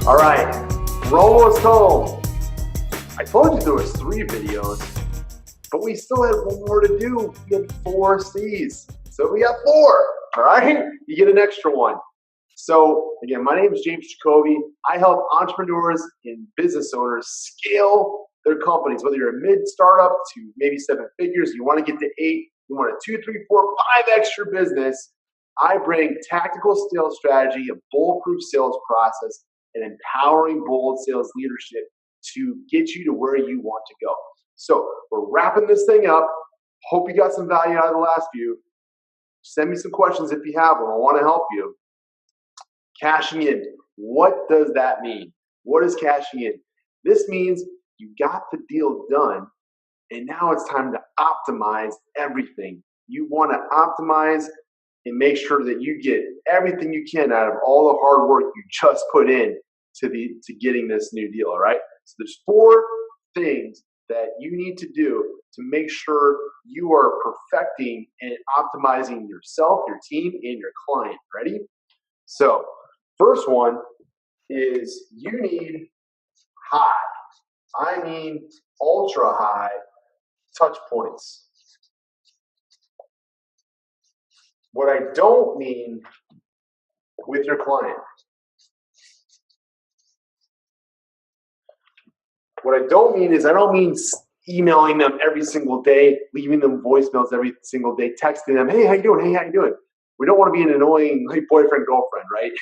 All right, we're almost home. I told you there was 3 videos, but we still had one more to do. We had 4 C's, so we got 4. All right, you get an extra one. So again, my name is James Jacoby. I help entrepreneurs and business owners scale their companies, whether you're a mid startup to maybe 7 figures, you want to get to 8, you want a 2, 3, 4, 5 extra business. I bring tactical sales strategy, a bulletproof sales process, and empowering bold sales leadership to get you to where you want to go. So we're wrapping this thing up. Hope you got some value out of the last few. Send me some questions if you have them. I want to help you. Cashing in. What does that mean? What is cashing in? This means you got the deal done, and now it's time to optimize everything. You want to optimize and make sure that you get everything you can out of all the hard work you just put in to getting this new deal, all right? So there's 4 things that you need to do to make sure you are perfecting and optimizing yourself, your team, and your client. Ready? So first one is you need high, I mean ultra high touch points. What I don't mean with your client. What I don't mean is I don't mean emailing them every single day, leaving them voicemails every single day, texting them, hey, how you doing? Hey, how you doing? We don't want to be an annoying boyfriend, girlfriend, right?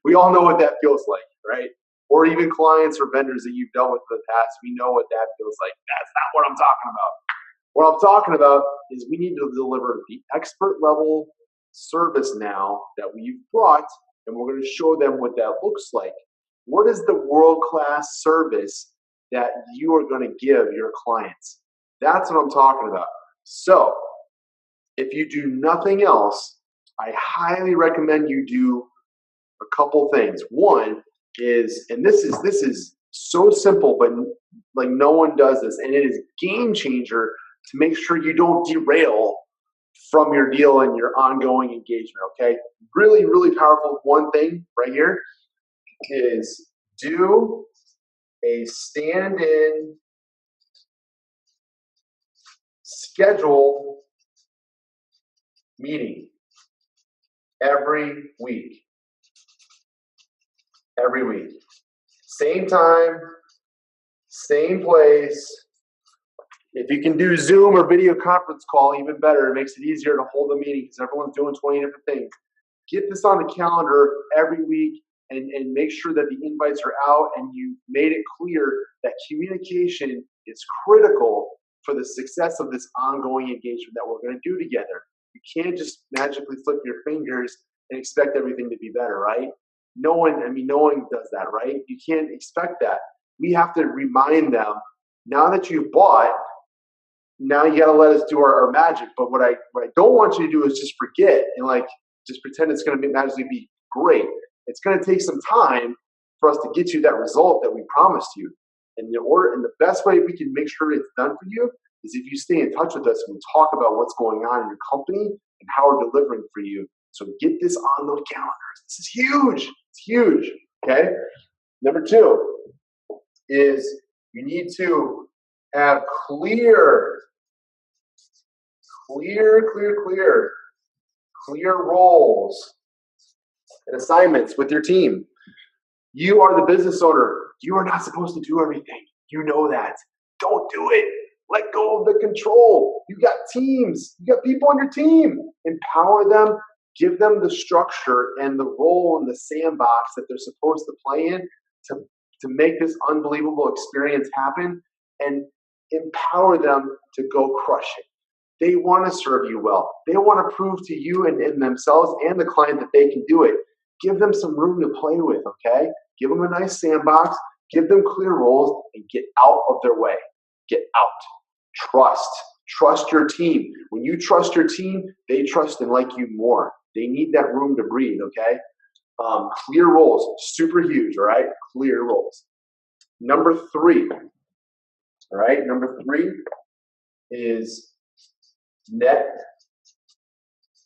We all know what that feels like, right? Or even clients or vendors that you've dealt with in the past, we know what that feels like. That's not what I'm talking about. What I'm talking about is we need to deliver the expert level service now that we've brought, and we're going to show them what that looks like. What is the world-class service that you are going to give your clients? That's what I'm talking about. So if you do nothing else, I highly recommend you do a couple things. One is, and this is so simple, but like no one does this, and it is game changer to make sure you don't derail from your deal and your ongoing engagement, okay? Really, really powerful. One thing right here is do a stand-in scheduled meeting every week. Every week. Same time, same place. If you can do Zoom or video conference call, even better. It makes it easier to hold a meeting because everyone's doing 20 different things. Get this on the calendar every week and make sure that the invites are out and you made it clear that communication is critical for the success of this ongoing engagement that we're going to do together. You can't just magically flip your fingers and expect everything to be better, right? No one does that, right? You can't expect that. We have to remind them, now that you've bought, now you got to let us do our magic. But what I don't want you to do is just forget and just pretend it's going to magically be great. It's going to take some time for us to get you that result that we promised you. And the best way we can make sure it's done for you is if you stay in touch with us and we talk about what's going on in your company and how we're delivering for you. So get this on those calendars. This is huge. It's huge. Okay. Number 2 is you need to have clear roles and assignments with your team. You are the business owner. You are not supposed to do everything. You know that. Don't do it. Let go of the control. You got teams. You got people on your team. Empower them. Give them the structure and the role in the sandbox that they're supposed to play in to make this unbelievable experience happen, and empower them to go crush it. They want to serve you well. They want to prove to you and themselves and the client that they can do it. Give them some room to play with, okay? Give them a nice sandbox. Give them clear roles and get out of their way. Get out. Trust your team. When you trust your team, they trust and like you more. They need that room to breathe, okay? Clear roles, super huge, all right? Clear roles. Number 3, all right? Number 3 is net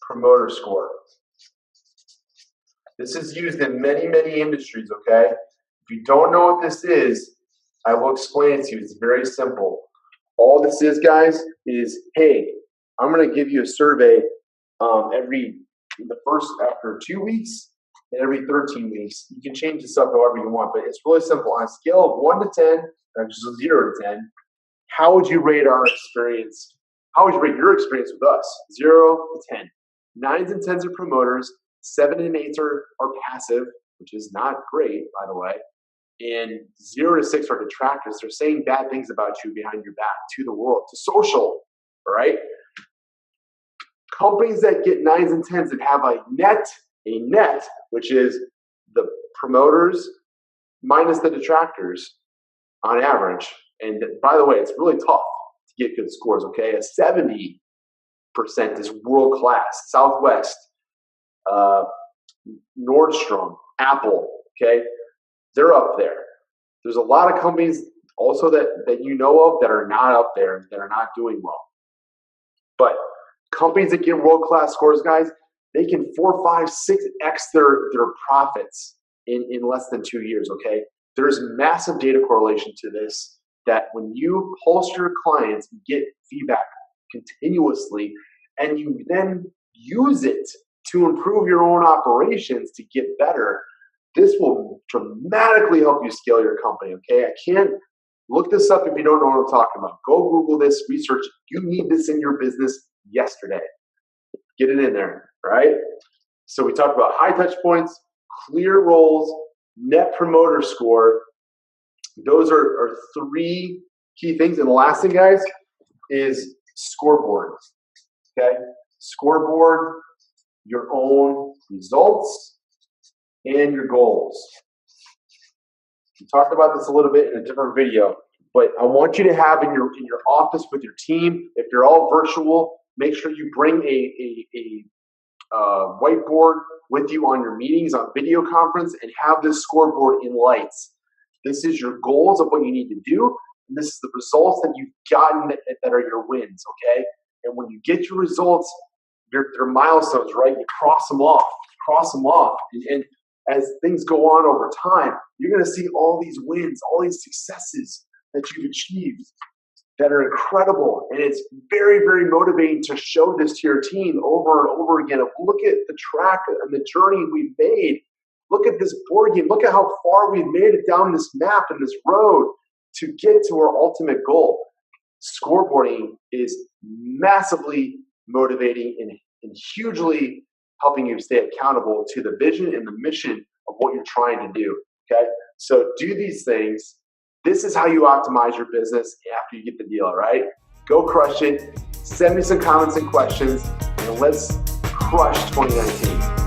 promoter score. This is used in many, many industries, okay? you don't know what this is, I will explain it to you. It's very simple. All this is, guys, is, hey, I'm going to give you a survey after 2 weeks and every 13 weeks. You can change this up however you want, but it's really simple. On a scale of 1 to 10, just 0 to 10, how would you rate our experience? How would you rate your experience with us? 0 to 10. 9s and 10s are promoters. 7 and 8s are passive, which is not great, by the way. And 0 to 6 are detractors. They're saying bad things about you behind your back to the world, to social, all right? Companies that get 9s and 10s that have a net, which is the promoters minus the detractors on average. And by the way, it's really tough to get good scores, okay? A 70% is world-class. Southwest, Nordstrom, Apple, okay? They're up there. There's a lot of companies also that you know of that are not up there, that are not doing well. But companies that get world-class scores, guys, they can 4, 5, 6x their profits in less than 2 years, okay? There's massive data correlation to this, that when you pulse your clients, get feedback continuously, and you then use it to improve your own operations to get better, this will dramatically help you scale your company, okay? I can't look this up if you don't know what I'm talking about. Go Google this, research. You need this in your business yesterday. Get it in there, right? So we talked about high touch points, clear roles, net promoter score. Those are 3 key things. And the last thing, guys, is scoreboard, okay? Scoreboard, your own results, and your goals. We talked about this a little bit in a different video, but I want you to have in your office with your team, if you're all virtual, make sure you bring a whiteboard with you on your meetings, on video conference, and have this scoreboard in lights. This is your goals of what you need to do, and this is the results that you've gotten that are your wins, okay? And when you get your results, they're milestones, right? You cross them off. And as things go on over time, you're going to see all these wins, all these successes that you've achieved that are incredible. And it's very, very motivating to show this to your team over and over again. Look at the track and the journey we've made. Look at this board game. Look at how far we've made it down this map and this road to get to our ultimate goal. Scoreboarding is massively motivating and hugely helping you stay accountable to the vision and the mission of what you're trying to do, okay? So do these things. This is how you optimize your business after you get the deal, all right? Go crush it. Send me some comments and questions, and let's crush 2019.